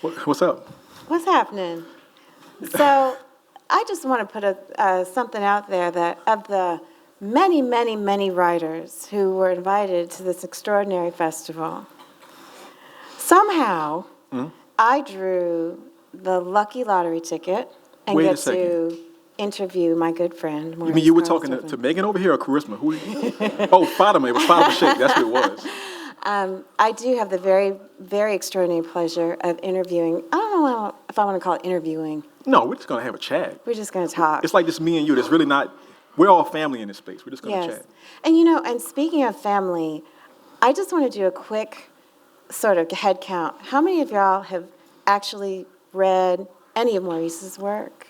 What's up? What's happening? So I just want to put something out there that of the many, many, many writers who were invited to this extraordinary festival, somehow I drew the lucky lottery ticket and Wait a get second. to interview my good friend, Maurice. You mean you were talking to Megan over here or Charisma? Who? Oh, Fatima. It was Fatima Sheikh. That's what it was. I do have the very, very extraordinary pleasure of interviewing. I don't know if I want to call it interviewing. No, we're just going to have a chat. We're just going to talk. It's like just me and you. There's really not, we're all family in this space. We're just going to chat. And and speaking of family, I just want to do a quick sort of head count. How many of y'all have actually read any of Maurice's work?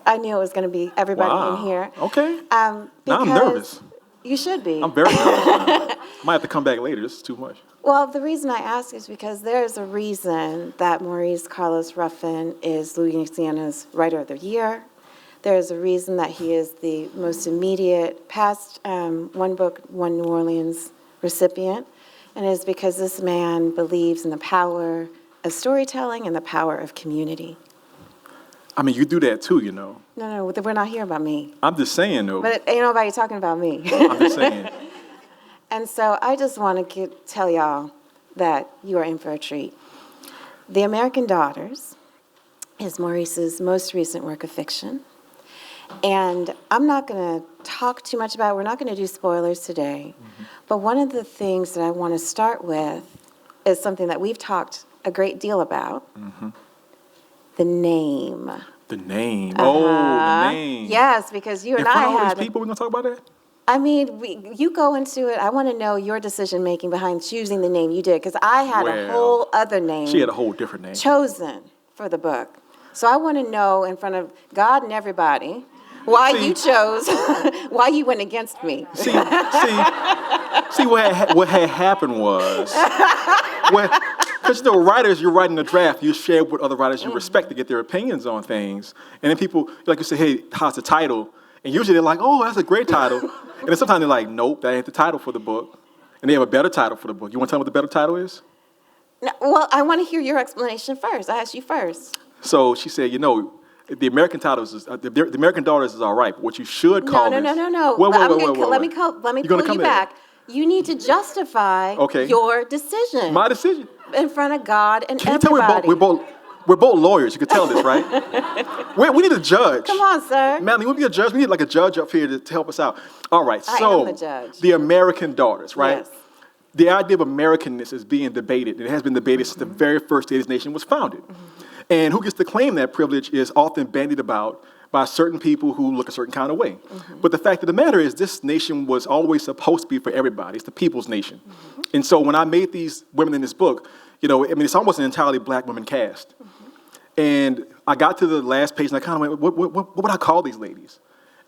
I knew it was going to be everybody in here. Okay. Now I'm nervous. You should be. I'm very nervous. Might have to come back later. This is too much. Well, the reason I ask is because there's a reason that Maurice Carlos Ruffin is Louisiana's Writer of the Year. There's a reason that he is the most immediate past One Book, One New Orleans recipient. And it is because this man believes in the power of storytelling and the power of community. I mean, you do that too, you know. No, we're not here about me. I'm just saying, though. But ain't nobody talking about me. I'm just saying. And so I just want to tell y'all that you are in for a treat. The American Daughters is Maurice's most recent work of fiction. And I'm not going to talk too much about it. We're not going to do spoilers today. But one of the things that I want to start with is something that we've talked a great deal about. The name. The name. Oh, the name. Yes, because you and I had... In front of all these people, we're going to talk about that? I mean, you go into it. I want to know your decision-making behind choosing the name you did, because I had a whole other name. She had a whole different name. Chosen for the book. So I want to know in front of God and everybody why you chose, why you went against me. See, what had happened was... Because, writers, you're writing a draft, you share with other writers you respect to get their opinions on things. And then people, like you say, hey, how's the title? And usually they're like, oh, that's a great title. And then sometimes they're like, nope, that ain't the title for the book. And they have a better title for the book. You want to tell me what the better title is? No, well, I want to hear your explanation first. I asked you first. So she said, the American titles is, the American Daughters is all right, but what you should call No. Let me pull you back. You need to justify your decision. My decision? In front of God and Can everybody. You tell we're both lawyers. You can tell this, right? we need a judge. Come on, sir. Manly, we need a judge. We need like a judge up here to help us out. All right, I am the judge. The American Daughters, right? Yes. The idea of Americanness is being debated. It has been debated since the very first day this nation was founded. And who gets to claim that privilege is often bandied about by certain people who look a certain kind of way. But the fact of the matter is this nation was always supposed to be for everybody. It's the people's nation. And so when I made these women in this book, it's almost an entirely black women cast. And I got to the last page and I kind of went, what would I call these ladies?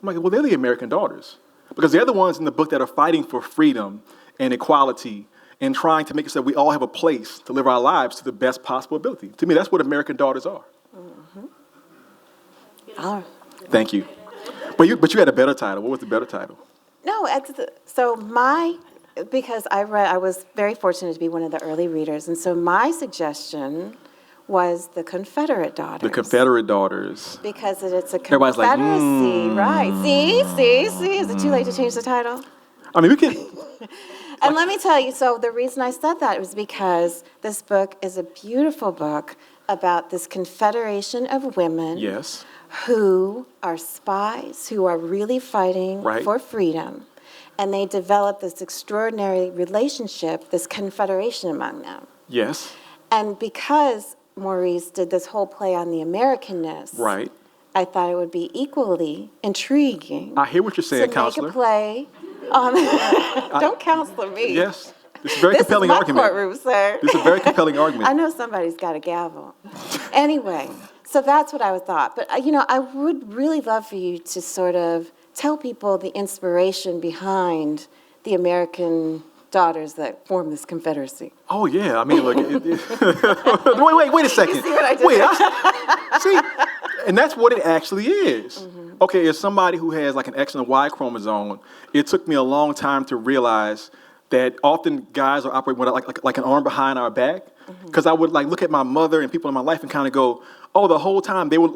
I'm like, well, they're the American Daughters. Because they're the ones in the book that are fighting for freedom and equality and trying to make it so we all have a place to live our lives to the best possible ability. To me, that's what American Daughters are. All right. Thank you. But you had a better title. What was the better title? No, because I was very fortunate to be one of the early readers, and so my suggestion was the Confederate Daughters. The Confederate Daughters. Because it's a Everybody's like, Confederacy, right? See? Is it too late to change the title? I mean, we can... And let me tell you, so the reason I said that was because this book is a beautiful book about this confederation of women who are spies, who are really fighting for freedom. And they develop this extraordinary relationship, this confederation among them. Yes. And because Maurice did this whole play on the Americanness, I thought it would be equally intriguing. I hear what you're saying, Counselor. To make a play on... Don't counselor me. Yes. It's a very compelling argument. This is my courtroom, sir. This is a very compelling argument. I know somebody's got a gavel. Anyway, so that's what I thought. But, I would really love for you to sort of tell people the inspiration behind the American Daughters that form this confederacy. Oh, yeah. I mean, look. Wait a second. You see what I did? See, and that's what it actually is. Okay, as somebody who has like an X and a Y chromosome, it took me a long time to realize that often guys are operating with like an arm behind our back. Because I would like look at my mother and people in my life and kind of go, oh, the whole time they were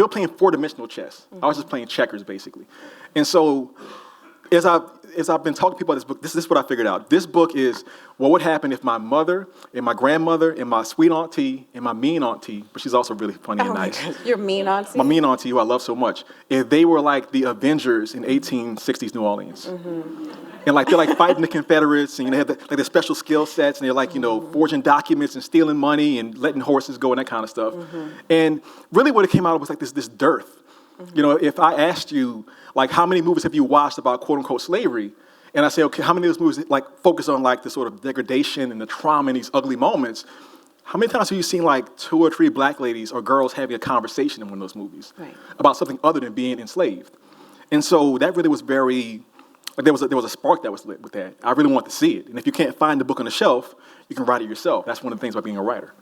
playing four-dimensional chess. I was just playing checkers, basically. And so as I've been talking to people about this book, this is what I figured out. This book is what would happen if my mother and my grandmother and my sweet auntie and my mean auntie, but she's also really funny and nice. Your mean auntie? My mean auntie, who I love so much, if they were like the Avengers in 1860s New Orleans. And like they're like fighting the Confederates, and they have the special skill sets, and they're like, forging documents and stealing money and letting horses go and that kind of stuff. And really what it came out of was like this dearth. If I asked you, like, how many movies have you watched about quote unquote slavery? And I say, okay, how many of those movies like focus on like the sort of degradation and the trauma and these ugly moments? How many times have you seen like 2 or 3 black ladies or girls having a conversation in one of those movies about something other than being enslaved? And so that really was very, like there was a spark that was lit with that. I really want to see it. And if you can't find the book on the shelf, you can write it yourself. That's one of the things about being a writer.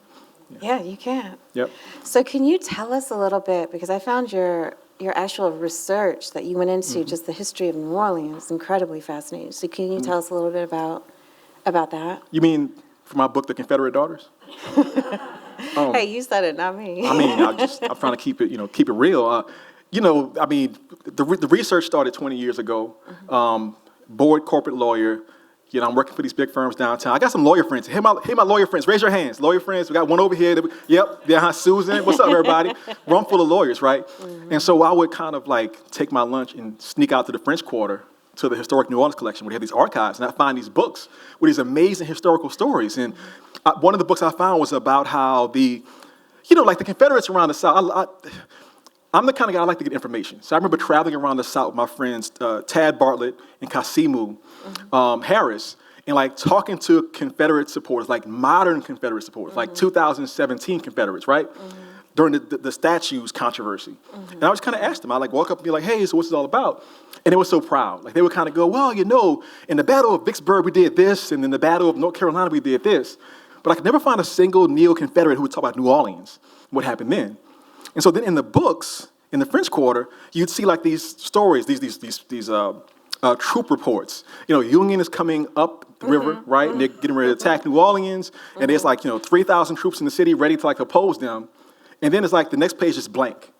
Yeah, you can. Yep. So can you tell us a little bit, because I found your actual research that you went into, just the history of New Orleans, incredibly fascinating. So can you tell us a little bit about that? You mean for my book, The Confederate Daughters? Hey, you said it, not me. I mean, I'm trying to keep it real. The research started 20 years ago. Board corporate lawyer. I'm working for these big firms downtown. I got some lawyer friends. Hey, my lawyer friends. Raise your hands. Lawyer friends. We got one over here. Yep. Susan. What's up, everybody? Room full of lawyers, right? And so I would kind of like take my lunch and sneak out to the French Quarter to the Historic New Orleans collection where they have these archives, and I find these books with these amazing historical stories. And one of the books I found was about how the Confederates around the South. I'm the kind of guy I like to get information. So I remember traveling around the South with my friends, Tad Bartlett and Kasimu Harris, and like talking to Confederate supporters, like modern Confederate supporters, like 2017 Confederates, right? During the statues controversy. And I just kind of asked them, I like walk up and be like, hey, so what's this all about? And they were so proud. Like they would kind of go, well, in the Battle of Vicksburg, we did this, and in the Battle of North Carolina, we did this. But I could never find a single neo-Confederate who would talk about New Orleans, what happened then. And so then in the books, in the French Quarter, you'd see like these stories, these troop reports. Union is coming up the river, right? And they're getting ready to attack New Orleans. And there's like, 3,000 troops in the city ready to like oppose them. And then it's like the next page is blank,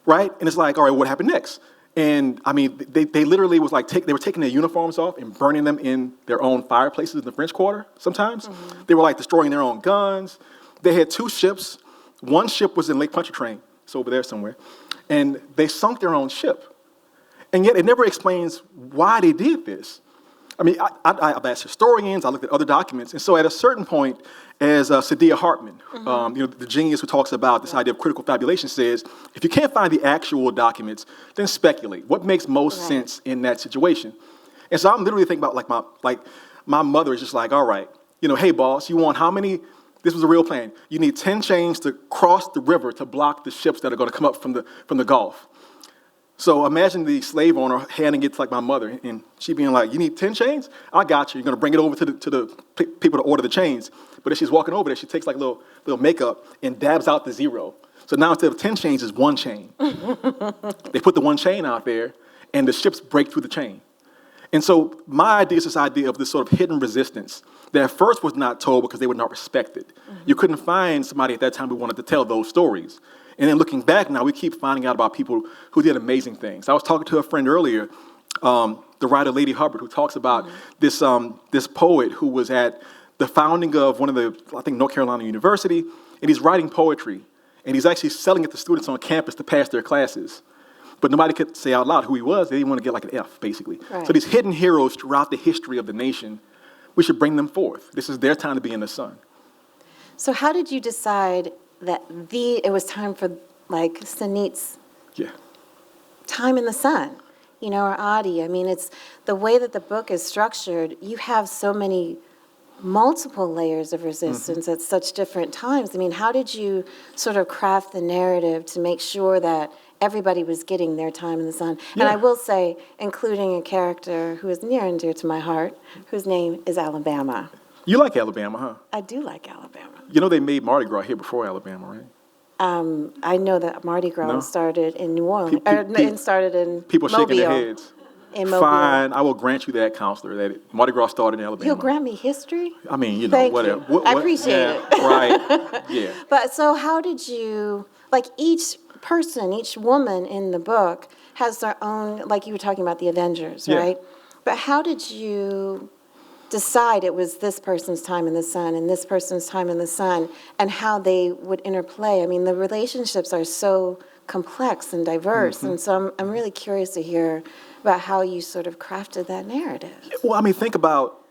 right? And it's like, all right, what happened next? And I mean, they literally was like, they were taking their uniforms off and burning them in their own fireplaces in the French Quarter sometimes. They were like destroying their own guns. They had 2 ships. One ship was in Lake Pontchartrain, it's over there somewhere, and they sunk their own ship. And yet it never explains why they did this. I mean, I've asked historians, I looked at other documents, and so at a certain point, as Saidiya Hartman, the genius who talks about this idea of critical fabulation, says, if you can't find the actual documents, then speculate. What makes most sense in that situation? And so I'm literally thinking about my mother is just like, all right, hey boss, you want how many? This was a real plan. You need 10 chains to cross the river to block the ships that are going to come up from the Gulf. So imagine the slave owner handing it to like my mother, and she being like, "You need 10 chains? I got you. You're going to bring it over to the people to order the chains." But as she's walking over there, she takes like little makeup and dabs out the 0. So now instead of 10 chains, it's 1 chain. They put the 1 chain out there, and the ships break through the chain. And so my idea is this idea of this sort of hidden resistance that at first was not told because they were not respected. You couldn't find somebody at that time who wanted to tell those stories. And then looking back now, we keep finding out about people who did amazing things. I was talking to a friend earlier, the writer Lady Hubbard, who talks about this poet who was at the founding of one of North Carolina University, and he's writing poetry, and he's actually selling it to students on campus to pass their classes. But nobody could say out loud who he was. They didn't want to get like an F, basically. Right. So these hidden heroes throughout the history of the nation, we should bring them forth. This is their time to be in the sun. So how did you decide that it was time for like Sanit's time in the sun, or Adi? I mean, it's the way that the book is structured. You have so many multiple layers of resistance at such different times. I mean, how did you sort of craft the narrative to make sure that everybody was getting their time in the sun? Yeah. And I will say, including a character who is near and dear to my heart, whose name is Alabama. You like Alabama, huh? I do like Alabama. They made Mardi Gras here before Alabama, right? I know that Mardi Gras started in New Orleans, started in people Mobile. shaking their heads. in Mobile. Fine, I will grant you that, counselor, that Mardi Gras started in Alabama. You'll grant me history? I mean, you know, Thank whatever. you. I appreciate it. Right, yeah. But so how did you, like each person, each woman in the book has their own, like you were talking about the Avengers, Yeah. right? But how did you decide it was this person's time in the sun and this person's time in the sun and how they would interplay? I mean, the relationships are so complex and diverse, and so I'm really curious to hear about how you sort of crafted that narrative. Well, I mean, think about,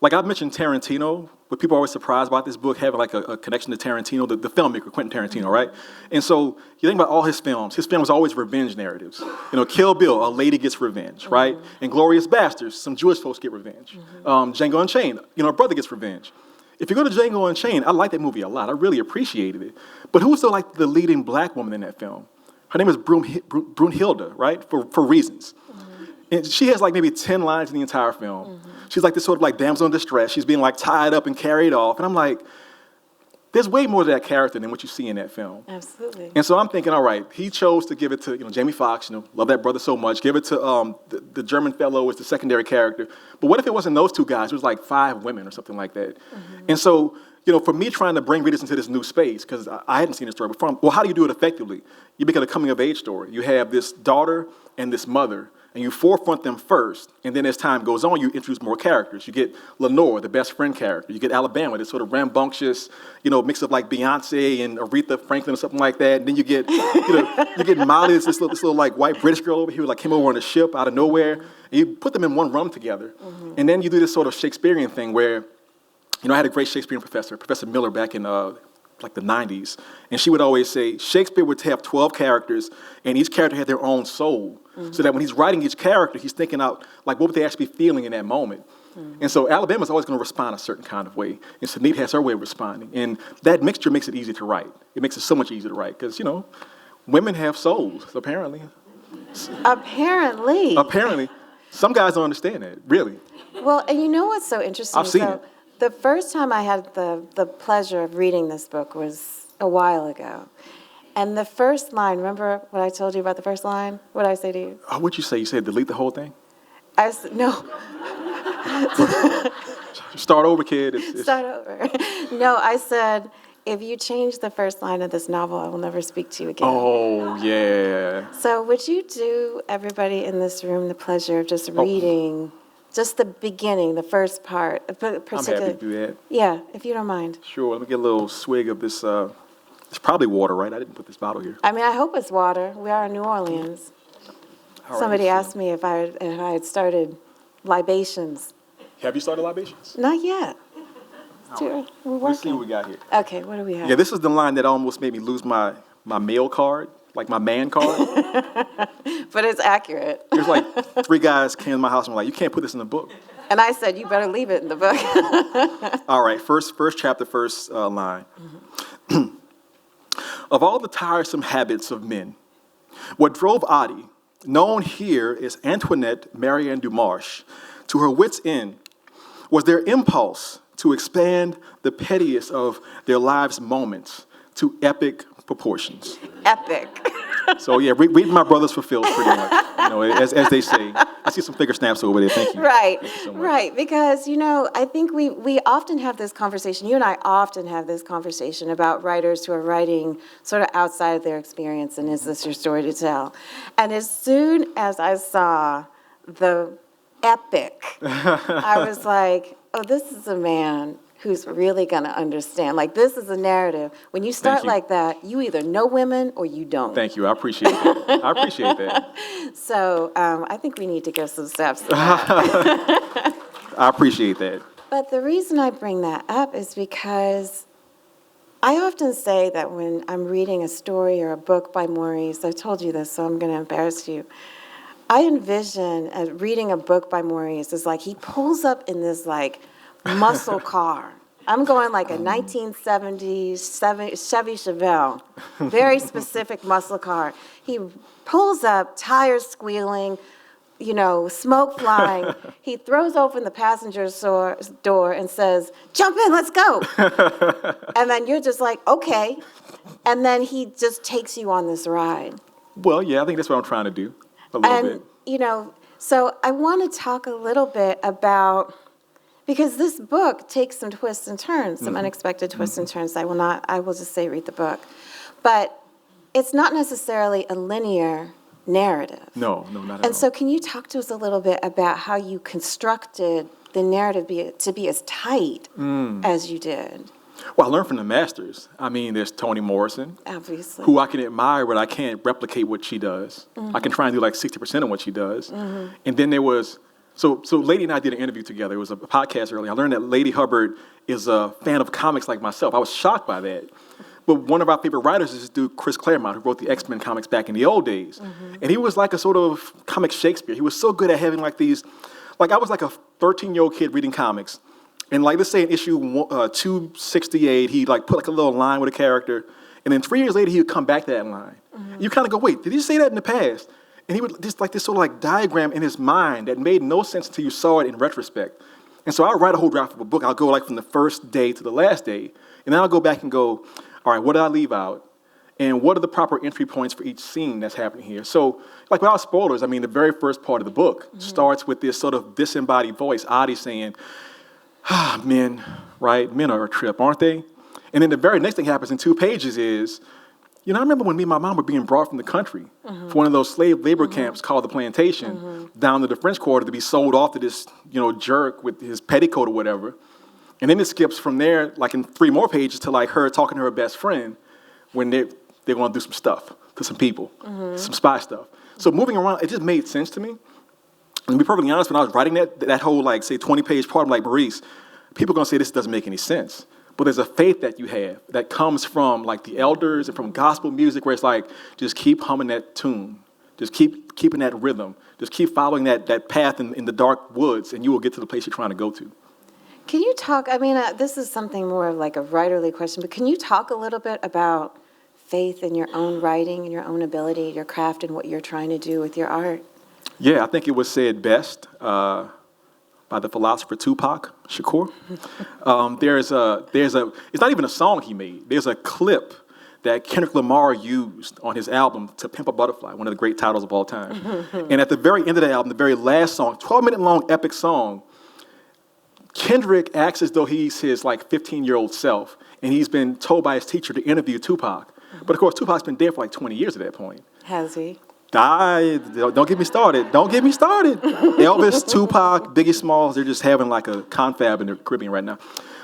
like I mentioned Tarantino, but people are always surprised about this book having like a connection to Tarantino, the filmmaker, Quentin Tarantino, right? And so you think about all his films always revenge narratives. You know, Kill Bill, a lady gets revenge, right? Inglourious Basterds, some Jewish folks get revenge. Django Unchained, you know, a brother gets revenge. If you go to Django Unchained, I like that movie a lot. I really appreciated it. But who's the leading black woman in that film? Her name is Brunhilde, right? For reasons. And she has like maybe 10 lines in the entire film. She's like this sort of like damsel in distress. She's being like tied up and carried off. And I'm like, there's way more to that character than what you see in that film. Absolutely. And so I'm thinking, all right, he chose to give it to, you know, Jamie Foxx, you know, love that brother so much. Give it to the German fellow as the secondary character. But what if it wasn't those two guys? It was like 5 women or something like that. And so, you know, for me trying to bring readers into this new space, because I hadn't seen the story before, well, how do you do it effectively? You make it a coming-of-age story. You have this daughter and this mother, and you forefront them first, and then as time goes on, you introduce more characters. You get Lenore, the best friend character. You get Alabama, this sort of rambunctious, you know, mix of like Beyonce and Aretha Franklin or something like that. And then you get, you get Molly, this little like white British girl over here who like came over on a ship out of nowhere. And you put them in one room together, and then you do this sort of Shakespearean thing where, you know, I had a great Shakespearean professor, Professor Miller, back in like the 90s, and she would always say Shakespeare would have 12 characters, and each character had their own soul, so that when he's writing each character, he's thinking out, like, what would they actually be feeling in that moment? And so Alabama's always going to respond a certain kind of way, and Sunit has her way of responding, and that mixture makes it easy to write. It makes it so much easier to write, because, you know, women have souls, apparently. Apparently. Some guys don't understand that, really. Well, and you know what's so interesting? I've seen it. The first time I had the pleasure of reading this book was a while ago. And the first line, remember what I told you about the first line? What did I say to you? What'd you say? You said delete the whole thing? I said, no. Start over, kid. Start over. No, I said, if you change the first line of this novel, I will never speak to you again. Oh, yeah. So would you do, everybody in this room, the pleasure of just reading just the beginning, the first part? I'm happy to do that. Yeah, if you don't mind. Sure. Let me get a little swig of this. It's probably water, right? I didn't put this bottle here. I mean, I hope it's water. We are in New Orleans. All right, Somebody asked me if I had started libations. Have you started libations? Not yet. All right. We're Let's see working. what we got here. Okay, what do we have? Yeah, this is the line that almost made me lose my male card, like my man card. But it's accurate. There's like 3 guys came to my house and were like, you can't put this in the book. And I said, you better leave it in the book. All right, first chapter, first line. Of all the tiresome habits of men, what drove Audie, known here as Antoinette Marianne Dumarche, to her wits' end was their impulse to expand the pettiest of their lives' moments to epic proportions. Epic. So yeah, read My Brothers Fulfilled pretty much, you know, as they say. I see some finger snaps over there, thank you. Right, Thank you so much. right, because, you know, I think we often have this conversation, you and I often have this conversation about writers who are writing sort of outside of their experience, and is this your story to tell? And as soon as I saw the epic, I was like, oh, this is a man who's really going to understand. Like, this is a narrative. When you start like that, you either know women or you don't. Thank you, I appreciate that. I appreciate that. So I think we need to go some steps. I appreciate that. But the reason I bring that up is because I often say that when I'm reading a story or a book by Maurice, I've told you this, so I'm going to embarrass you. I envision reading a book by Maurice as like he pulls up in this like muscle car. I'm going like a 1970s Chevy Chevelle, very specific muscle car. He pulls up, tires squealing, you know, smoke flying. He throws open the passenger's door and says, "Jump in, let's go." And then you're just like, okay. And then he just takes you on this ride. Well, yeah, I think that's what I'm trying to do a little bit. And, you know, So I want to talk a little bit about, because this book takes some twists and turns, some unexpected twists and turns. I will just say read the book. But it's not necessarily a linear narrative. No, not at all. And so can you talk to us a little bit about how you constructed the narrative to be as tight as you did? Well, I learned from the masters. I mean, there's Toni Morrison, Obviously. who I can admire, but I can't replicate what she does. I can try and do like 60% of what she does. And then there was, so Lady and I did an interview together. It was a podcast earlier. I learned that Lady Hubbard is a fan of comics like myself. I was shocked by that. But one of our favorite writers is this dude, Chris Claremont, who wrote the X-Men comics back in the old days. And he was like a sort of comic Shakespeare. He was so good at having like these, like I was like a 13-year-old kid reading comics. And like, let's say in issue 268, he like put like a little line with a character, and then 3 years later he would come back to that line. You kind of go, wait, did he say that in the past? And he would just like this sort of like diagram in his mind that made no sense until you saw it in retrospect. And so I'll write a whole draft of a book. I'll go like from the first day to the last day, and then I'll go back and go, all right, what did I leave out? And what are the proper entry points for each scene that's happening here? So, like without spoilers, I mean, the very first part of the book starts with this sort of disembodied voice, Adi saying, men, right? Men are a trip, aren't they? And then the very next thing happens in 2 pages is, you know, I remember when me and my mom were being brought from the country for one of those slave labor camps called the Plantation down to the French Quarter to be sold off to this, you know, jerk with his petticoat or whatever. And then it skips from there, like in 3 more pages, to like her talking to her best friend when they're going to do some stuff to some people, some spy stuff. So moving around, it just made sense to me. And to be perfectly honest, when I was writing that whole, like, say, 20-page part, I'm like, Maurice, people are going to say this doesn't make any sense. But there's a faith that you have that comes from, like, the elders and from gospel music where it's like, just keep humming that tune. Just keep keeping that rhythm. Just keep following that path in the dark woods, and you will get to the place you're trying to go to. Can you talk, I mean, this is something more of like a writerly question, but can you talk a little bit about faith in your own writing and your own ability, your craft, and what you're trying to do with your art? Yeah, I think it was said best by the philosopher Tupac Shakur. It's not even a song he made. There's a clip that Kendrick Lamar used on his album To Pimp a Butterfly, one of the great titles of all time. And at the very end of the album, the very last song, 12-minute long epic song, Kendrick acts as though he's his like 15-year-old self, and he's been told by his teacher to interview Tupac. But of course, Tupac's been dead for like 20 years at that point. Has he? Don't get me started. Don't get me started. Elvis, Tupac, Biggie Smalls, they're just having like a confab in the Caribbean right now.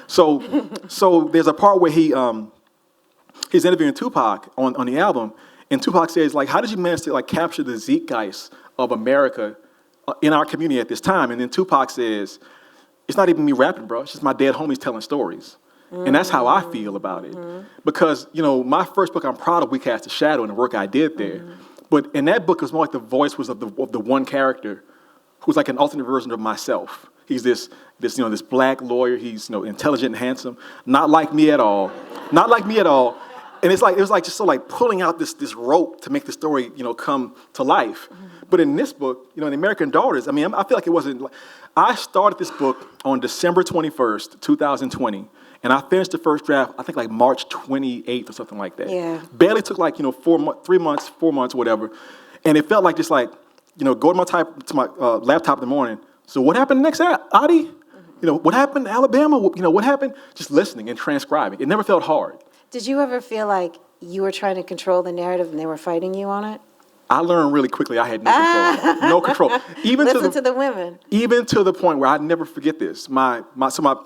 So there's a part where he's interviewing Tupac on the album, and Tupac says, like, how did you manage to like capture the zeitgeist of America in our community at this time? And then Tupac says, it's not even me rapping, bro. It's just my dead homies telling stories. And that's how I feel about it. Because, you know, my first book, I'm proud of We Cast a Shadow and the work I did there. But in that book, it was more like the voice was of the one character who's like an alternate version of myself. He's this black lawyer. He's, intelligent and handsome. Not like me at all. Not like me at all. And it was like just so like pulling out this rope to make the story, come to life. But in this book, in The American Daughters, I mean, I feel like it wasn't. I started this book on December 21st, 2020. And I finished the first draft, I think like March 28th or something like that. Yeah. Barely took like, 4 months, whatever. And it felt like just like, go to my laptop in the morning. So what happened next, Adi? What happened in Alabama? What happened? Just listening and transcribing. It never felt hard. Did you ever feel like you were trying to control the narrative and they were fighting you on it? I learned really quickly I had no control. No control. Listen to the women. Even to the point where I'd never forget this. My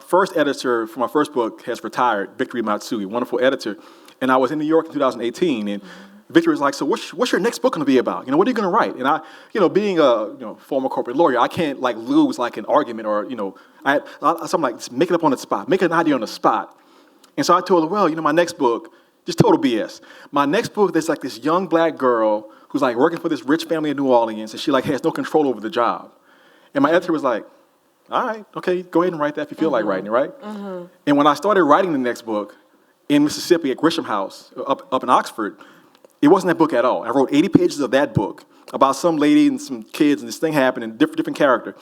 first editor for my first book has retired, Victory Matsui, wonderful editor. And I was in New York in 2018, and Victory was like, so what's your next book going to be about? What are you going to write? And I, being a former corporate lawyer, I can't like lose like an argument or, so I'm like, just make it up on the spot. Make an idea on the spot. And so I told her, well, my next book, just total BS. My next book, there's like this young black girl who's like working for this rich family in New Orleans, and she like has no control over the job. And my editor was like, all right, okay, go ahead and write that if you feel like writing it, right? And when I started writing the next book in Mississippi at Grisham House up in Oxford, it wasn't that book at all. I wrote 80 pages of that book about some lady and some kids, and this thing happened, and different character.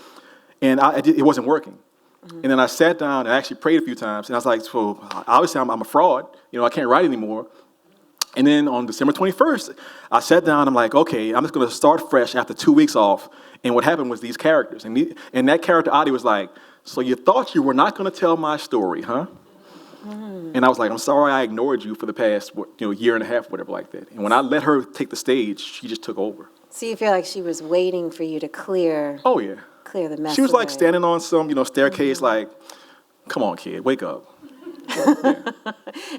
And it wasn't working. And then I sat down and actually prayed a few times, and I was like, so obviously I'm a fraud. I can't write anymore. And then on December 21st, I sat down, I'm like, okay, I'm just gonna start fresh after 2 weeks off. And what happened was these characters. And that character, Adi, was like, so you thought you were not gonna tell my story, huh? And I was like, I'm sorry I ignored you for the past, year and a half, whatever like that. And when I let her take the stage, she just took over. So you feel like she was waiting for you to clear Oh, yeah. the mess She was like away. standing on some, staircase like, come on, kid, wake up.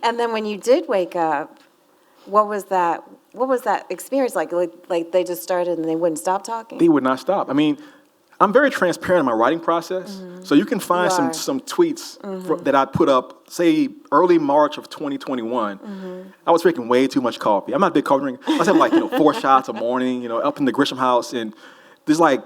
And then when you did wake up, what was that experience like? Like they just started and they wouldn't stop talking? They would not stop. I mean, I'm very transparent in my writing process. So you can find You are. some tweets that I put up, say, early March of 2021. I was drinking way too much coffee. I'm not a big coffee drinker. I was having 4 shots a morning, up in the Grisham house. And there's like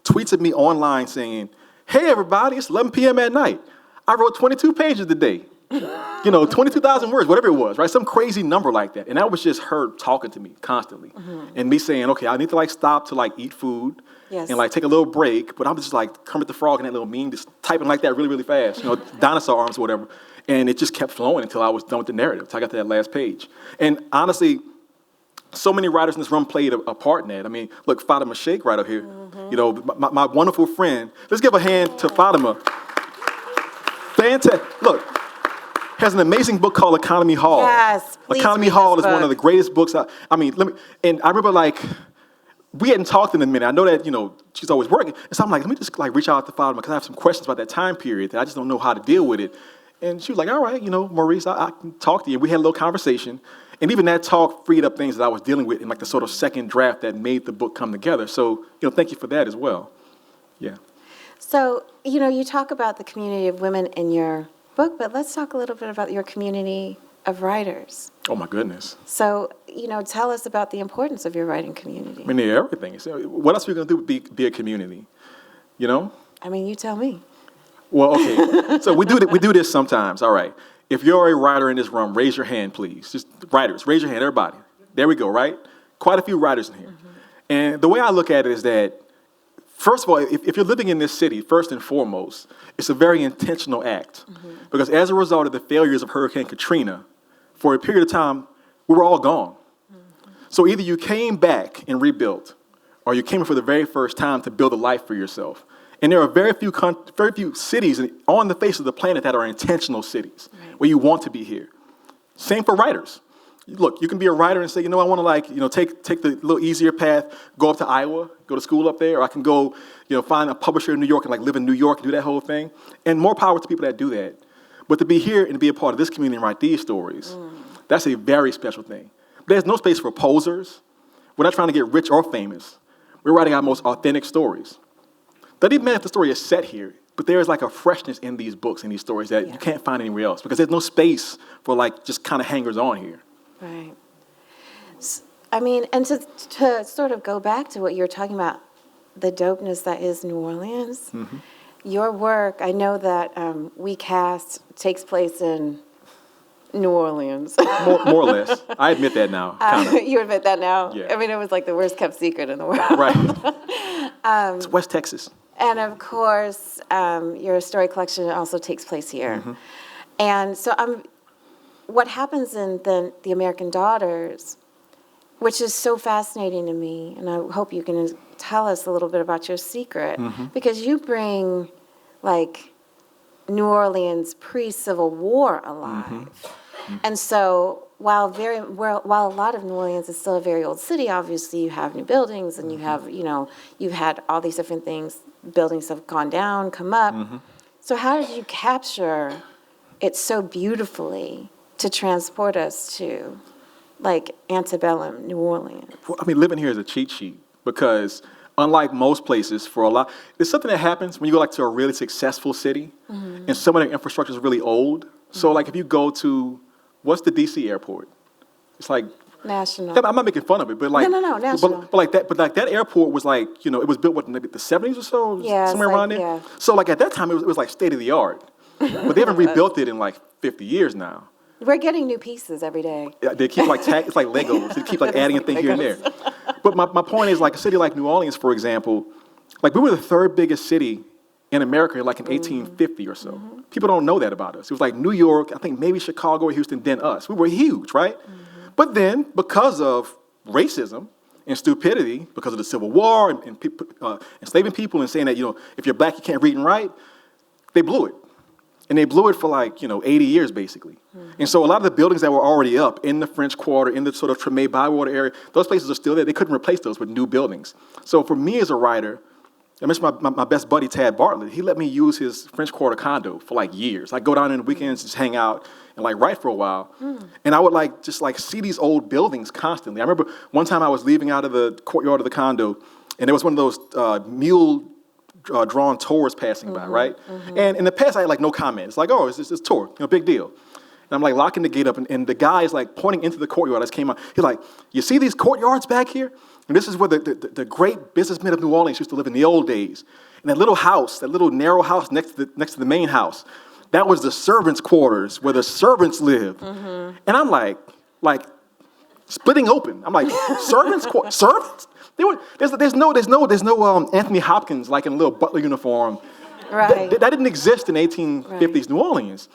tweets of me online saying, hey, everybody, it's 11 p.m. at night. I wrote 22 pages today. 22,000 words, whatever it was, right? Some crazy number like that. And that was just her talking to me constantly. And me saying, okay, I need to stop to eat food. Yes. And take a little break, but I'm just Kermit the Frog and that little meme, just typing like that really, really fast, dinosaur arms or whatever. And it just kept flowing until I was done with the narrative, until I got to that last page. And honestly, so many writers in this room played a part in that. I mean, look, Fatima Sheikh right over here, my wonderful friend. Let's give a hand to Fatima. Fantastic. Look, has an amazing book called Economy Hall. Yes, please Economy read Hall this is one book. of the greatest books. And I remember we hadn't talked in a minute. I know that, she's always working. And so I'm like, let me just reach out to Fatima because I have some questions about that time period that I just don't know how to deal with it. And she was like, all right, Maurice, I can talk to you. We had a little conversation. And even that talk freed up things that I was dealing with in the sort of second draft that made the book come together. So, thank you for that as well. Yeah. So, you talk about the community of women in your book, but let's talk a little bit about your community of writers. Oh, my goodness. So, tell us about the importance of your writing community. I mean, they're everything. So what else are we going to do but be a community? I mean, you tell me. Well, okay. So we do this sometimes. All right. If you're a writer in this room, raise your hand, please. Just writers, raise your hand, everybody. There we go, right? Quite a few writers in here. And the way I look at it is that, first of all, if you're living in this city, first and foremost, it's a very intentional act. Because as a result of the failures of Hurricane Katrina, for a period of time, we were all gone. So either you came back and rebuilt, or you came in for the very first time to build a life for yourself. And there are very few cities on the face of the planet that are intentional cities, where you want to be here. Same for writers. Look, you can be a writer and say, I want to take the little easier path, go up to Iowa, go to school up there, or I can go, find a publisher in New York and live in New York and do that whole thing. And more power to people that do that. But to be here and to be a part of this community and write these stories, that's a very special thing. There's no space for posers. We're not trying to get rich or famous. We're writing our most authentic stories. Doesn't even matter if the story is set here, but there is a freshness in these books and these stories that you can't find anywhere else because there's no space for just kind of hangers on here. Right. I mean, and to sort of go back to what you were talking about, the dopeness that is New Orleans, your work, I know that We Cast takes place in New Orleans. More or less. I admit that now. Kinda. You admit that now? Yeah. I mean, it was the worst kept secret in the world. Right. It's West Texas. And of course, your story collection also takes place here. And so what happens in the American Daughters, which is so fascinating to me, and I hope you can tell us a little bit about your secret, because you bring New Orleans pre-Civil War alive. And so while a lot of New Orleans is still a very old city, obviously you have new buildings and you have, you've had all these different things. Buildings have gone down, come up. So how did you capture it so beautifully to transport us to antebellum New Orleans? Well, I mean, living here is a cheat sheet because unlike most places, there's something that happens when you go to a really successful city and some of their infrastructure is really old. So if you go to, what's the DC airport? It's National. I'm not making fun of it, but No, national. But that airport was it was built maybe the 70s or so, somewhere around there. Yeah. So at that time it was state of the art, but they haven't rebuilt it in 50 years now. We're getting new pieces every day. They keep it's like Legos. They keep adding a thing here and there. But my point is a city like New Orleans, for example, we were the third biggest city in America in 1850 or so. People don't know that about us. It was New York, I think maybe Chicago or Houston, then us. We were huge, right? But then, because of racism and stupidity, because of the Civil War and people, enslaving people and saying that, if you're black, you can't read and write, they blew it. And they blew it for 80 years, basically. And so a lot of the buildings that were already up in the French Quarter, in the sort of Treme Bywater area, those places are still there. They couldn't replace those with new buildings. So for me as a writer, I mentioned my best buddy, Tad Bartlett. He let me use his French Quarter condo for years. I'd go down in the weekends, just hang out and write for a while. And I would just see these old buildings constantly. I remember one time I was leaving out of the courtyard of the condo, and there was one of those mule drawn tours passing by, right? And in the past, I had no comment. It's oh, it's just this tour, big deal. And I'm locking the gate up, and the guy is pointing into the courtyard. I just came out. He's you see these courtyards back here? And this is where the great businessmen of New Orleans used to live in the old days. And that little house, that little narrow house next to the main house, that was the servants' quarters where the servants lived. And I'm splitting open. I'm servants? Servants? There's no Anthony Hopkins in a little butler uniform. Right. That didn't exist in 1850s New Orleans.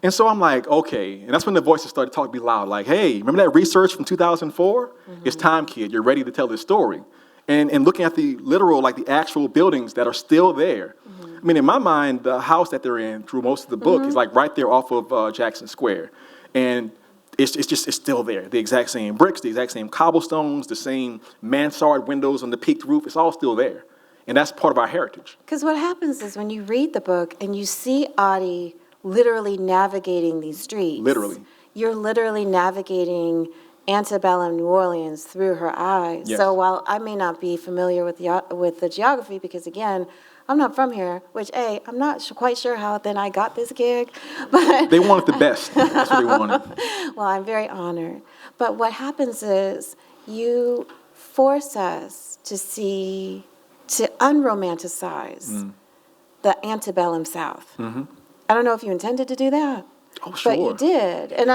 And so I'm okay. And that's when the voices started talking to me loud, hey, remember that research from 2004? It's time, kid. You're ready to tell this story. And looking at the literal, the actual buildings that are still there. I mean, in my mind, the house that they're in through most of the book is right there off of Jackson Square. And it's still there. The exact same bricks, the exact same cobblestones, the same mansard windows on the peaked roof. It's all still there. And that's part of our heritage. Because what happens is when you read the book and you see Audie literally navigating these streets. Literally. You're literally navigating antebellum New Orleans through her eyes. Yes. So while I may not be familiar with the geography, because again, I'm not from here, which, I'm not quite sure how then I got this gig. But they wanted the best. That's what they wanted. Well, I'm very honored. But what happens is you force us to unromanticize the antebellum South. I don't know if you intended to do that. Oh, sure. But you did. And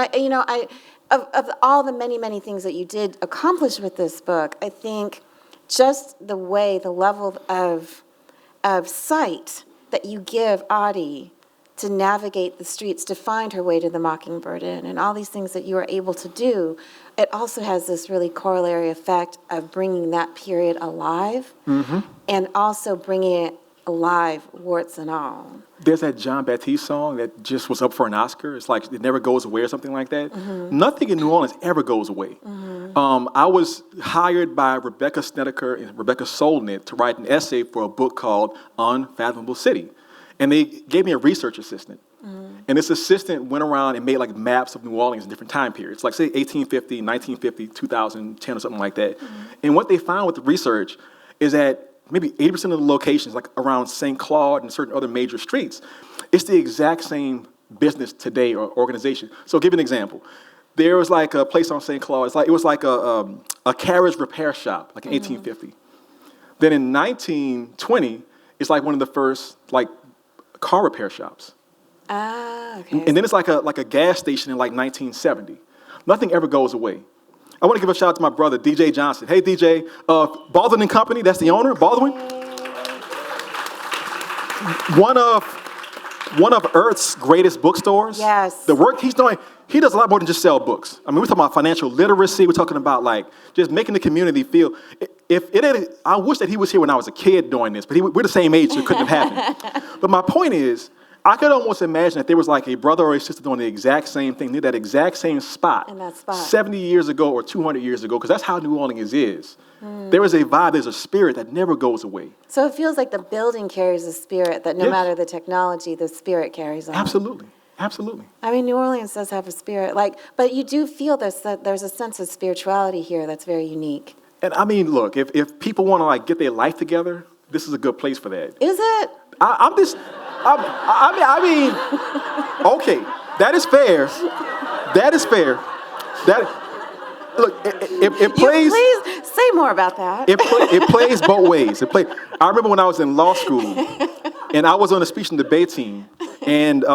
of all the many, many things that you did accomplish with this book, I think just the level of sight that you give Audie to navigate the streets, to find her way to the Mockingbird Inn, and all these things that you are able to do, it also has this really corollary effect of bringing that period alive, and also bringing it alive, warts and all. There's that John Baptiste song that just was up for an Oscar. It's It Never Goes Away or something like that. Nothing in New Orleans ever goes away. I was hired by Rebecca Snedeker and Rebecca Solnit to write an essay for a book called Unfathomable City. And they gave me a research assistant. And this assistant went around and made maps of New Orleans in different time periods, say 1850, 1950, 2010 or something like that. And what they found with the research is that maybe 80% of the locations, around St. Claude and certain other major streets, it's the exact same business today or organization. So I'll give you an example. There was a place on St. Claude. It was a carriage repair shop, in 1850. Then in 1920, it's one of the first car repair shops. Ah, okay. And then it's like a gas station in 1970. Nothing ever goes away. I want to give a shout out to my brother, DJ Johnson. Hey, DJ, Baldwin and Company, that's the owner, Baldwin. One of Earth's greatest bookstores. Yes. The work he's doing, he does a lot more than just sell books. I mean, we're talking about financial literacy. We're talking about just making the community feel. I wish that he was here when I was a kid doing this, but we're the same age, so it couldn't have happened. But my point is, I could almost imagine that there was a brother or a sister doing the exact same thing, near that exact same spot. In that spot. 70 years ago or 200 years ago, because that's how New Orleans is. There is a vibe, there's a spirit that never goes away. So it feels like the building carries a spirit that no matter the technology, the spirit carries on. Absolutely. Absolutely. I mean, New Orleans does have a spirit, but you do feel that there's a sense of spirituality here that's very unique. And I mean, look, if people want to get their life together, this is a good place for that. Is it? Okay, that is fair. That is fair. Look, it plays. Please say more about that. It plays both ways. I remember when I was in law school, and I was on the speech and debate team, and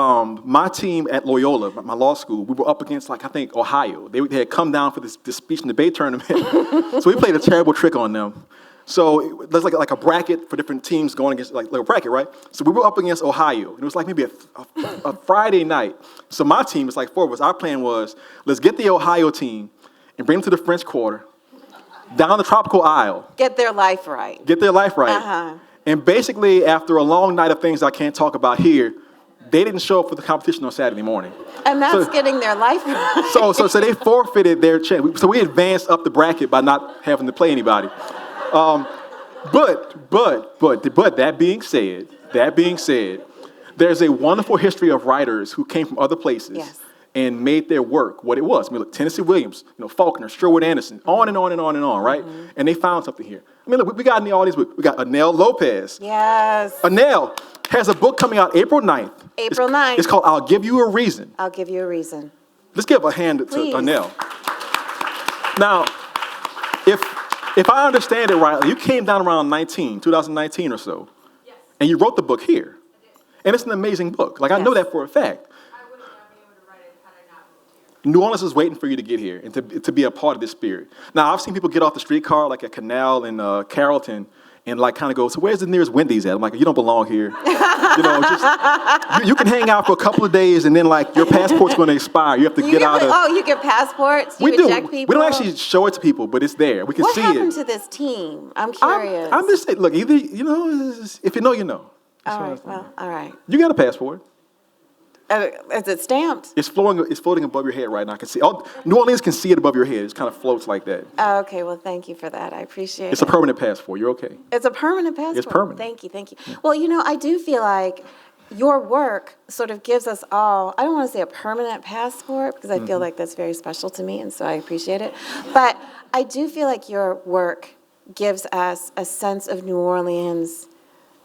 my team at Loyola, my law school, we were up against I think Ohio. They had come down for this speech and debate tournament, so we played a terrible trick on them. So there's like a bracket for different teams going against like a bracket, right? So we were up against Ohio, and it was maybe a Friday night. So my team, it's 4 of us. Our plan was, let's get the Ohio team and bring them to the French Quarter, down the tropical aisle. Get their life right. Get their life right. Uh-huh. And basically, after a long night of things I can't talk about here, they didn't show up for the competition on Saturday morning. And that's getting their life right. So they forfeited their chance. So we advanced up the bracket by not having to play anybody. But that being said, there's a wonderful history of writers who came from other places. Yes. And made their work what it was. I mean, look, Tennessee Williams, Faulkner, Sherwood Anderson, on and on and on and on, right? Mm-hmm. And they found something here. I mean, look, we got in the audience, we got Anel Lopez. Yes. Anel has a book coming out April 9th. April 9th. It's called I'll Give You a Reason. I'll Give You a Reason. Let's give a hand Please. to Anel. Now, if I understand it right, you came down around 2019 or so, yes. And you wrote the book here. I did. And it's an amazing book. Like, I know that for a fact. New Orleans is waiting for you to get here and to be a part of this spirit. Now, I've seen people get off the streetcar, like at Canal and Carrollton, and like kind of go, so where's the nearest Wendy's at? I'm like, you don't belong here. You can hang out for a couple of days, and then like your passport's going to expire. You have to get out of. Oh, you get passports? You reject people? We don't actually show it to people, but it's there. We can see it. What happened to this team? I'm curious. I'm just saying, look, either, if you know, you know. All right, well, all right. You got a passport. Is it stamped? It's floating above your head right now. I can see. New Orleans can see it above your head. It kind of floats like that. Oh, okay, well, thank you for that. I appreciate it. It's a permanent passport. You're okay. It's a permanent passport? It's permanent. Thank you. Yeah. Well, I do feel like your work sort of gives us all, I don't want to say a permanent passport, because I feel like that's very special to me, and so I appreciate it. But I do feel like your work gives us a sense of New Orleans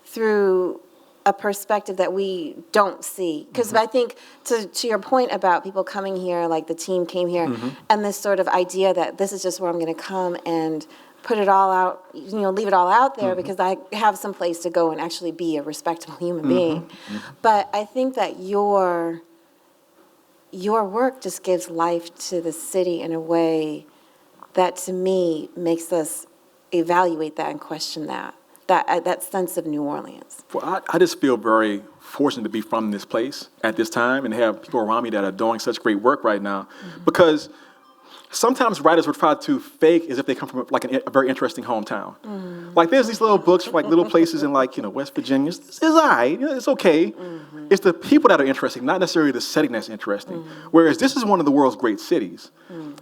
through a perspective that we don't see. Because I think, to your point about people coming here, like the team came here, and this sort of idea that this is just where I'm going to come and put it all out, leave it all out there because I have some place to go and actually be a respectable human being. But I think that your work just gives life to the city in a way that, to me, makes us evaluate that and question that sense of New Orleans. Well, I just feel very fortunate to be from this place at this time and have people around me that are doing such great work right now. Because sometimes writers would try to fake as if they come from like a very interesting hometown. Like there's these little books from like little places in like, West Virginia. It's all right, it's okay. It's the people that are interesting, not necessarily the setting that's interesting. Whereas this is one of the world's great cities.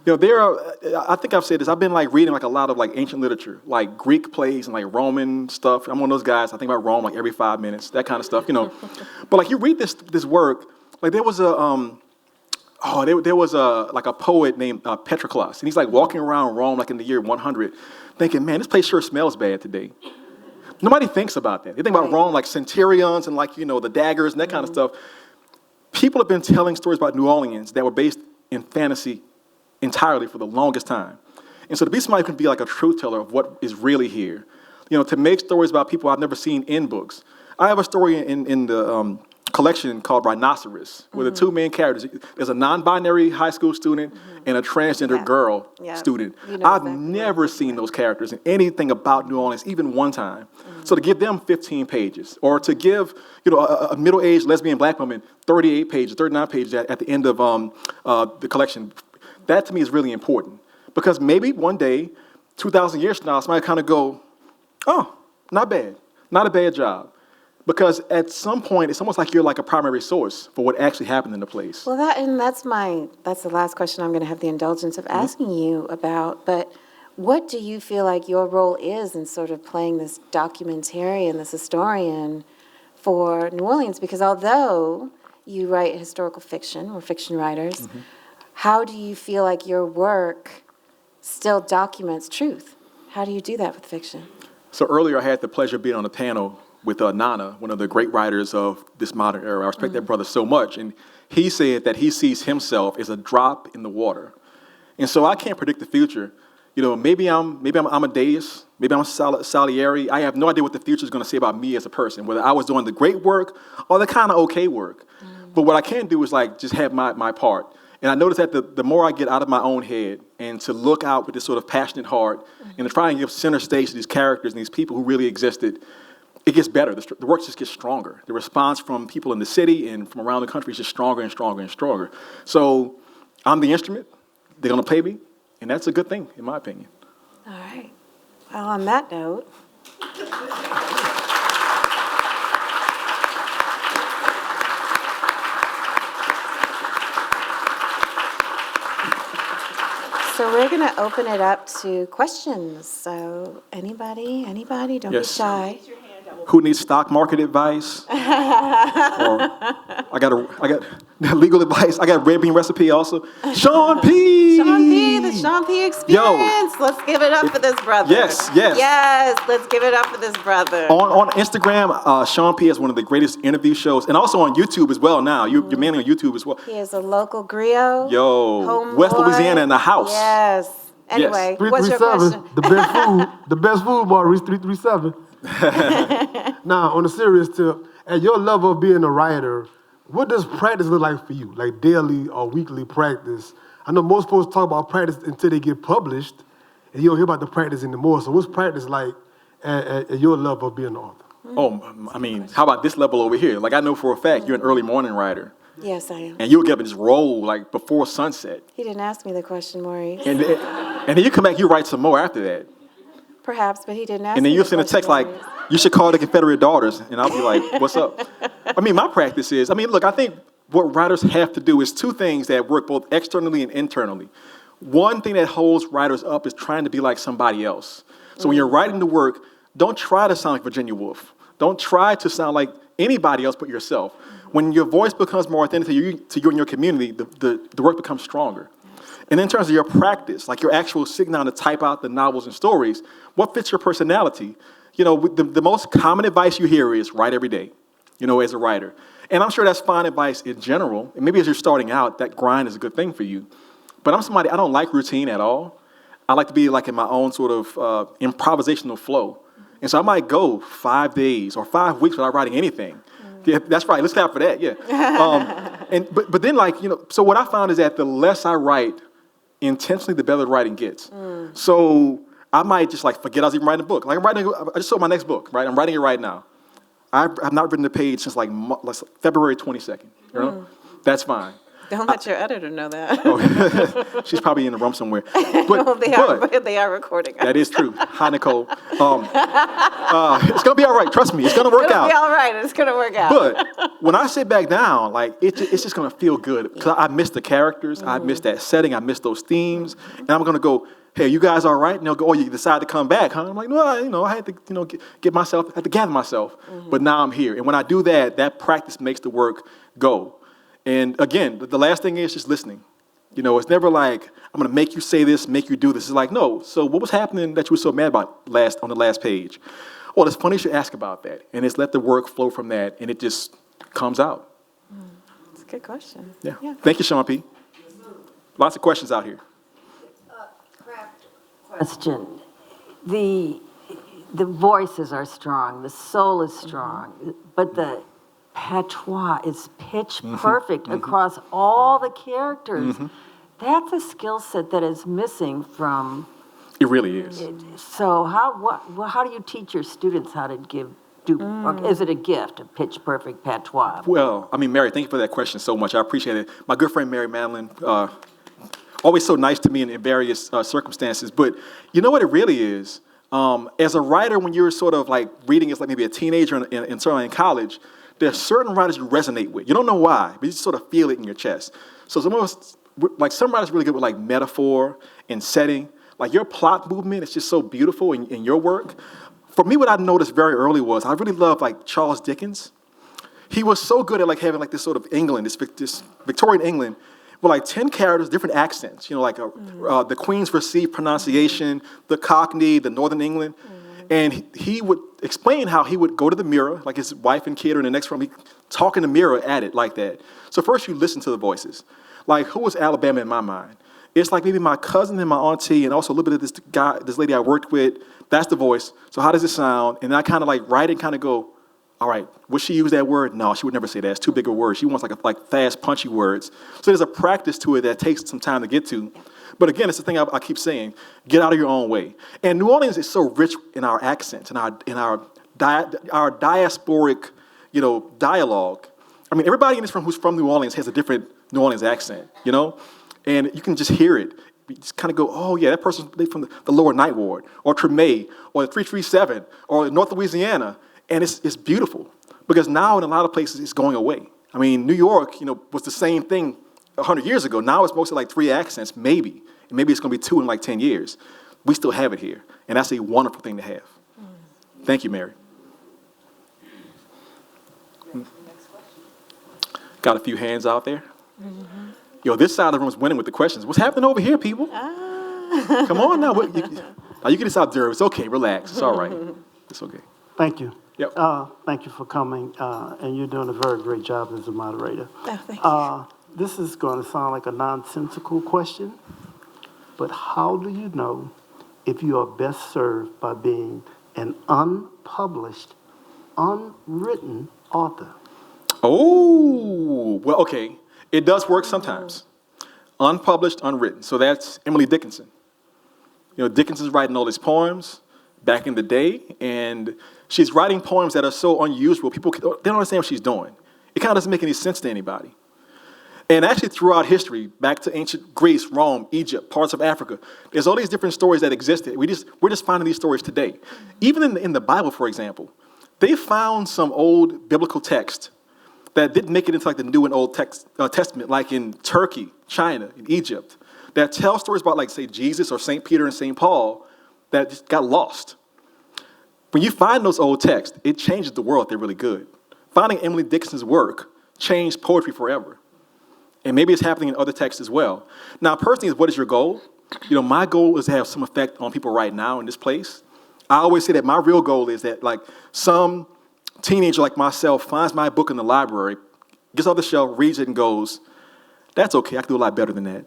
There are, I think I've said this, I've been like reading like a lot of like ancient literature, like Greek plays and like Roman stuff. I'm one of those guys, I think about Rome like every 5 minutes, that kind of stuff, But like you read this work, like there was a, there was a poet named Patroclus, and he's like walking around Rome like in the year 100, thinking, man, this place sure smells bad today. Nobody thinks about that. They think about Rome like centurions and like, the daggers and that kind of stuff. People have been telling stories about New Orleans that were based in fantasy entirely for the longest time. And so to be somebody who can be like a truth teller of what is really here, to make stories about people I've never seen in books. I have a story in the collection called Rhinoceros, where the two main characters, there's a non-binary high school student and a transgender girl student. I've never seen those characters in anything about New Orleans, even one time. So to give them 15 pages, or to give a middle-aged lesbian black woman 38 pages, 39 pages at the end of the collection, that to me is really important. Because maybe one day, 2,000 years from now, somebody kind of go, oh, not bad, not a bad job. Because at some point, it's almost like you're like a primary source for what actually happened in the place. Well, that's the last question I'm going to have the indulgence of asking you about. But what do you feel like your role is in sort of playing this documentarian, this historian for New Orleans? Because although you write historical fiction, or fiction writers, how do you feel like your work still documents truth? How do you do that with fiction? So earlier I had the pleasure of being on a panel with Nana, one of the great writers of this modern era. I respect that brother so much. And he said that he sees himself as a drop in the water. And so I can't predict the future. Maybe I'm Amadeus, maybe I'm Salieri. I have no idea what the future is going to say about me as a person, whether I was doing the great work or the kind of okay work. But what I can do is like just have my part. And I notice that the more I get out of my own head and to look out with this sort of passionate heart and to try and give center stage to these characters and these people who really existed, it gets better. The work just gets stronger. The response from people in the city and from around the country is just stronger and stronger and stronger. So I'm the instrument. They're going to pay me, And that's a good thing, in my opinion. All right. Well, on that note, so we're going to open it up to questions. So anybody, don't be shy. Who needs stock market advice? Or I got legal advice. I got red bean recipe also. Sean P. The Sean P. experience. Let's give it up for this brother. Yes. Yes, let's give it up for this brother. On Instagram, Sean P. has one of the greatest interview shows, and also on YouTube as well now. You're mainly on YouTube as well. He is a local griot. West Louisiana in the house. Yes. Anyway, Yes. what's your question? The best food, Maurice, 337. Now, on a serious tip, at your level of being a writer, what does practice look like for you? Like daily or weekly practice? I know most folks talk about practice until they get published, and you don't hear about the practice anymore. So what's practice like at your level of being an author? Oh, I mean, how about this level over here? Like, I know for a fact you're an early morning writer. Yes, I am. And you'll get up and just roll, like, before sunset. He didn't ask me the question, Maurice. And then you come back, you write some more after that. Perhaps, but he didn't ask me. And then the you'll send a text like, question, you should call the Confederate Daughters. And I'll be like, what's up? I mean, my practice is, look, I think what writers have to do is two things that work both externally and internally. One thing that holds writers up is trying to be like somebody else. So when you're writing the work, don't try to sound like Virginia Woolf. Don't try to sound like anybody else but yourself. When your voice becomes more authentic to you and your community, the work becomes stronger. And in terms of your practice, like your actual sitting down to type out the novels and stories, what fits your personality? You know, the most common advice you hear is write every day, you know, as a writer. And I'm sure that's fine advice in general. And maybe as you're starting out, that grind is a good thing for you. But I'm somebody, I don't like routine at all. I like to be like in my own sort of improvisational flow. And so I might go 5 days or 5 weeks without writing anything. Yeah, that's right. Let's clap for that. Yeah. But then, like, you know, so what I found is that the less I write intentionally, the better the writing gets. So I might just like forget I was even writing a book. Like I just sold my next book, right? I'm writing it right now. I've not written a page since like February 22nd. You know, that's fine. Don't let your editor know that. Oh, she's probably in the room somewhere. But, they are recording. That is true. Hi, Nicole. It's going to be all right. Trust me. It's going to work out. It'll be all right. It's going to work out. But when I sit back down, like it's just going to feel good. Because I miss the characters. I miss that setting. I miss those themes. And I'm going to go, hey, you guys all right? And they'll go, oh, you decided to come back, huh? I'm like, no, I had to, get myself, I had to gather myself. But now I'm here. And when I do that, that practice makes the work go. And again, the last thing is just listening. You know, it's never like, I'm going to make you say this, make you do this. It's like, no, so what was happening that you were so mad about on the last page? Well, it's funny you should ask about that. And it's let the work flow from that, and it just comes out. It's a good question. Yeah. Thank you, Sean P. Lots of questions out here. Question. The voices are strong, the soul is strong, but the patois is pitch perfect across all the characters. That's a skill set that is missing from. It really is. So how do you teach your students how to or is it a gift, a pitch perfect patois? Well, I mean, Mary, thank you for that question so much. I appreciate it. My good friend Mary Madeline, always so nice to me in various circumstances. But you know what it really is? As a writer, when you're sort of like reading as like maybe a teenager and certainly in college, there's certain writers you resonate with. You don't know why, but you just sort of feel it in your chest. So some writers are really good with like metaphor and setting. Like your plot movement is just so beautiful in your work. For me, what I noticed very early was I really loved like Charles Dickens. He was so good at like having like this sort of England, this Victorian England, with like 10 characters, different accents. You know, like the Queen's received pronunciation, the Cockney, the Northern England. And he would explain how he would go to the mirror, like his wife and kid are in the next room, he talk in the mirror at it like that. So first you listen to the voices. Like, who was Alabama in my mind? It's like maybe my cousin and my auntie and also a little bit of this lady I worked with. That's the voice. So how does it sound? And I kind of like write and kind of go, all right, would she use that word? No, she would never say that. It's too big a word. She wants like fast, punchy words. So there's a practice to it that takes some time to get to. But again, it's the thing I keep saying, get out of your own way. And New Orleans is so rich in our accents and our diasporic, dialogue. I mean, everybody in this room who's from New Orleans has a different New Orleans accent, And you can just hear it. we just kind of go, oh yeah, that person's from the lower Ninth Ward, or Treme, or the 337, or North Louisiana, and it's beautiful. Because now in a lot of places it's going away. I mean, New York, was the same thing 100 years ago. Now it's mostly like 3 accents, maybe. And maybe it's going to be 2 in like 10 years. We still have it here, and that's a wonderful thing to have. Thank you, Mary. Got a few hands out there. Yo, this side of the room is winning with the questions. What's happening over here, people? Come on now. Now you can just observe. It's okay. Relax. It's all right. It's okay. Thank you. Yep. Thank you for coming, and you're doing a very great job as a moderator. Oh, thank you. This is going to sound like a nonsensical question, but how do you know if you are best served by being an unpublished, unwritten author? Oh, well, okay. It does work sometimes. Unpublished, unwritten. So that's Emily Dickinson. Dickinson's writing all these poems back in the day, and she's writing poems that are so unusual, they don't understand what she's doing. It kind of doesn't make any sense to anybody. And actually throughout history, back to ancient Greece, Rome, Egypt, parts of Africa, there's all these different stories that existed. We're just finding these stories today. Even in the Bible, for example, they found some old biblical text that didn't make it into like the New and Old Testament, like in Turkey, China, and Egypt, that tell stories about, like, say, Jesus or St. Peter and St. Paul that just got lost. When you find those old texts, it changes the world. They're really good. Finding Emily Dickinson's work changed poetry forever. And maybe it's happening in other texts as well. Now, personally, what is your goal? My goal is to have some effect on people right now in this place. I always say that my real goal is that, like, some teenager like myself finds my book in the library, gets off the shelf, reads it, and goes, that's okay, I can do a lot better than that.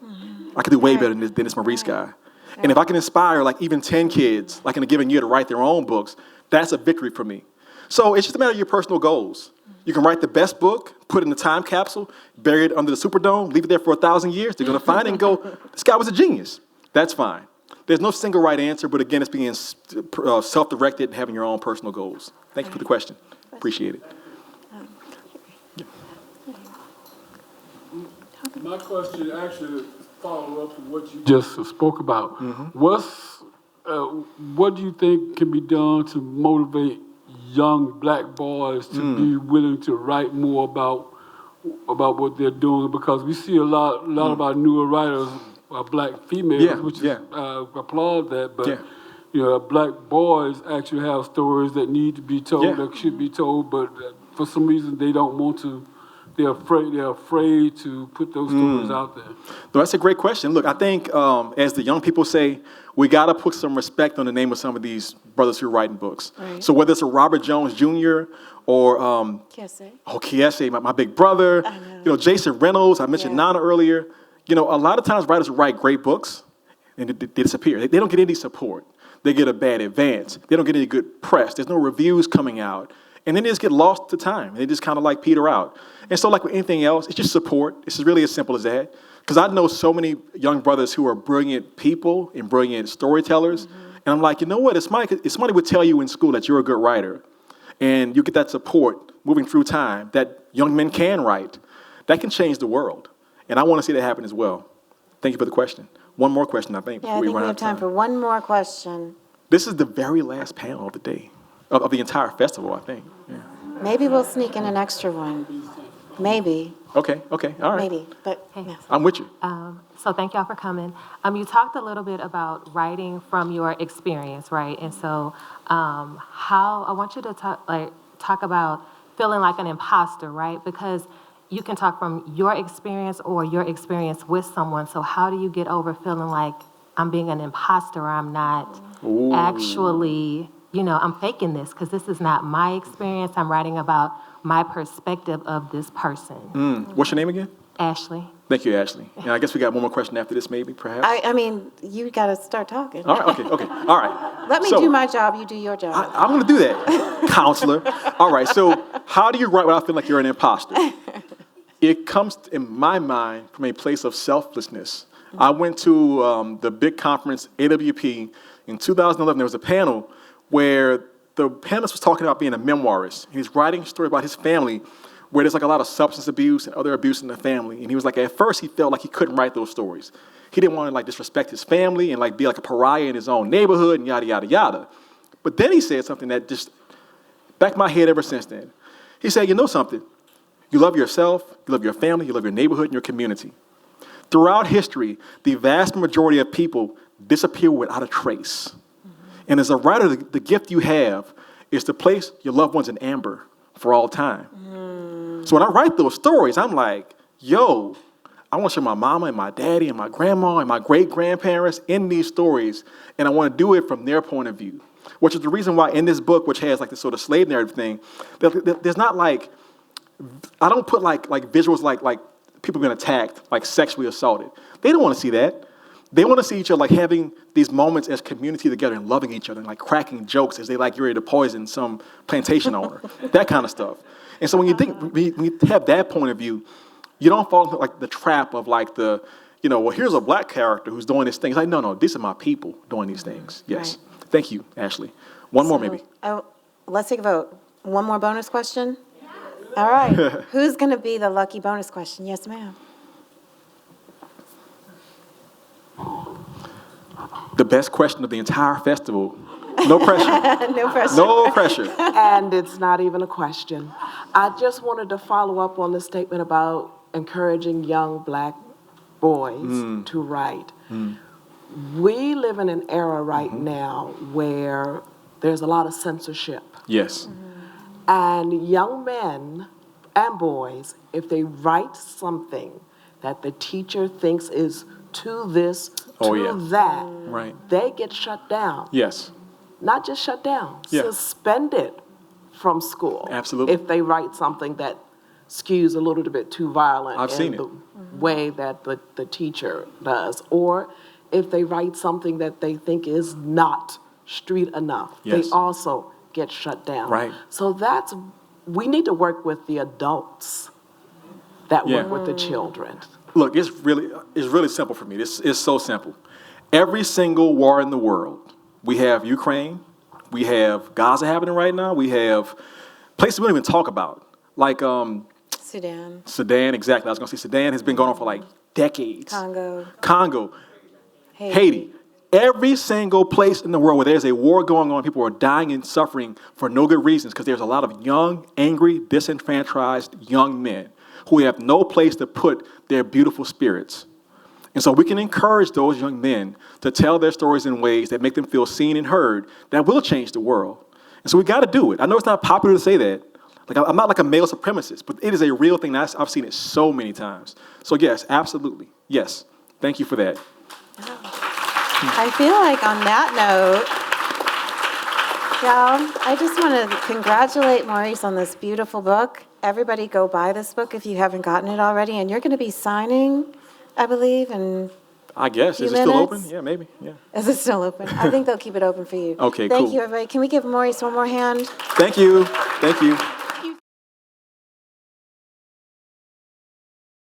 I can do way better than this Maurice guy. And if I can inspire, like, even 10 kids, like in a given year, to write their own books, that's a victory for me. So it's just a matter of your personal goals. You can write the best book, put it in the time capsule, bury it under the Superdome, leave it there for 1,000 years. They're going to find it and go, this guy was a genius. That's fine. There's no single right answer, but again, it's being self-directed and having your own personal goals. Thank you for the question. Appreciate it. My question actually follow up to what you just spoke about. What do you think can be done to motivate young black boys to be willing to write more about what they're doing? Because we see a lot of our newer writers are black females, which is applaud that, but black boys actually have stories that need to be told, that should be told, but for some reason they don't want to. They're afraid to put those stories out there. No, that's a great question. Look, I think as the young people say, we got to put some respect on the name of some of these brothers who are writing books. Right. So whether it's a Robert Jones Jr. or Kiese, my big brother, Jason Reynolds, I mentioned Nana earlier. A lot of times writers write great books and they disappear. They don't get any support. They get a bad advance. They don't get any good press. There's no reviews coming out. And then they just get lost to time. They just kind of like peter out. And so like with anything else, it's just support. It's really as simple as that. Because I know so many young brothers who are brilliant people and brilliant storytellers. And I'm like, you know what? If somebody would tell you in school that you're a good writer and you get that support moving through time, that young men can write, that can change the world. And I want to see that happen as well. Thank you for the question. One more question, I think. Yeah, I think we have time for one more question. This is the very last panel of the day, of the entire festival, I think. Yeah. Maybe we'll sneak in an extra one. Maybe. Okay, all right. Maybe, but yes. I'm with you. So thank y'all for coming. You talked a little bit about writing from your experience, right? And so how I want you to talk about feeling like an imposter, right? Because you can talk from your experience or your experience with someone. So how do you get over feeling like I'm being an imposter or I'm not actually, I'm faking this because this is not my experience. I'm writing about my perspective of this person. What's your name again? Ashley. Thank you, Ashley. And I guess we got one more question after this, maybe, perhaps? I mean, you got to start talking. All right, okay, all right. Let me do my job, you do your job. I'm going to do that, counselor. All right, so how do you write without feeling like you're an imposter? It comes, in my mind, from a place of selflessness. I went to the big conference, AWP, in 2011. There was a panel where the panelist was talking about being a memoirist. He's writing a story about his family where there's like a lot of substance abuse and other abuse in the family. And he was like, at first he felt like he couldn't write those stories. He didn't want to like disrespect his family and like be like a pariah in his own neighborhood and yada, yada, yada. But then he said something that just backed my head ever since then. He said, you know something? You love yourself, you love your family, you love your neighborhood and your community. Throughout history, the vast majority of people disappear without a trace. And as a writer, the gift you have is to place your loved ones in amber for all time. So when I write those stories, I'm like, yo, I want to show my mama and my daddy and my grandma and my great-grandparents in these stories, and I want to do it from their point of view, which is the reason why in this book, which has like this sort of slave narrative thing, there's not like, I don't put like visuals like people being attacked, like sexually assaulted. They don't want to see that. They want to see each other like having these moments as community together and loving each other and like cracking jokes as they like you're ready to poison some plantation owner, that kind of stuff. And so when you have that point of view, you don't fall into like the trap of like the, you know, well, here's a black character who's doing this thing. It's like, no, these are my people doing these things. Yes. Right. Thank you, Ashley. One more maybe. Let's take a vote. One more bonus question? All right. Who's going to be the lucky bonus question? Yes, ma'am. The best question of the entire festival. No pressure. No pressure. No pressure. And it's not even a question. I just wanted to follow up on the statement about encouraging young black boys to write. We live in an era right now where there's a lot of censorship. Yes. And young men and boys, if they write something that the teacher thinks is to this, that, right, they get shut down. Yes. Not just shut down, Yeah. suspended from school. Absolutely. If they write something that skews a little bit too violent I've seen the way that the teacher does. Or if they write something that they think is not street enough, Yes. they also get shut down. Right. So we need to work with the adults that work with the children. Look, it's really simple for me. It's so simple. Every single war in the world, we have Ukraine, we have Gaza happening right now, we have places we don't even talk about, like Sudan. Sudan, exactly. I was going to say Sudan has been going on for like decades. Congo. Haiti. Every single place in the world where there's a war going on, people are dying and suffering for no good reasons because there's a lot of young, angry, disenfranchised young men who have no place to put their beautiful spirits. And so we can encourage those young men to tell their stories in ways that make them feel seen and heard that will change the world. And so we got to do it. I know it's not popular to say that. Like, I'm not like a male supremacist, but it is a real thing. I've seen it so many times. So yes, absolutely. Yes. Thank you for that. I feel like on that note, y'all, I just want to congratulate Maurice on this beautiful book. Everybody go buy this book if you haven't gotten it already. And you're going to be signing, I believe, in I guess. Is it still open? Yeah, maybe. Yeah. Is it still open? I think they'll keep it open for you. Okay, Thank cool. you, everybody. Can we give Maurice one more hand? Thank you. Thank you.